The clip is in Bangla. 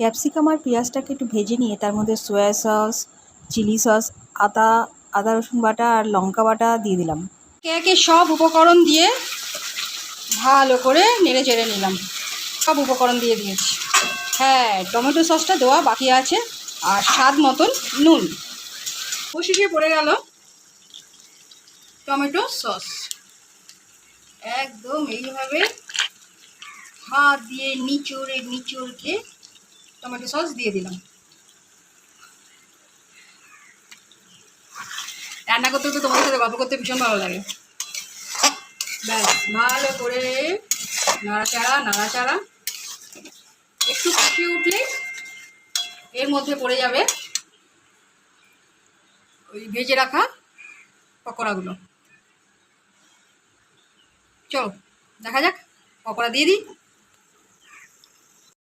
ক্যাপসিকাম আর পেঁয়াজটাকে একটু ভেজে নিয়ে তার মধ্যে সয়া সস, চিলি সস, আদা রসুন বাটা আর লঙ্কা বাটা দিয়ে দিলাম। একে সব উপকরণ দিয়ে ভালো করে নেড়ে চেড়ে নিলাম। সব উপকরণ দিয়ে দিয়েছি। হ্যাঁ, টমেটো সসটা দেওয়া বাকি আছে, আর স্বাদ মতন নুন। বসিয়ে পড়ে গেল টমেটো সস। একদম এইভাবে হাত দিয়ে নিচড়কে টমেটো সস দিয়ে দিলাম। রান্না করতে তো তোমাদের সাথে গল্প করতে ভীষণ ভালো লাগে। ব্যাস, ভালো করে নাড়াচাড়া একটু কষিয়ে উঠলে এর মধ্যে পড়ে যাবে ওই ভেজে রাখা পকোড়াগুলো। চলো দেখা যাক, পকোড়া দিয়ে দিই।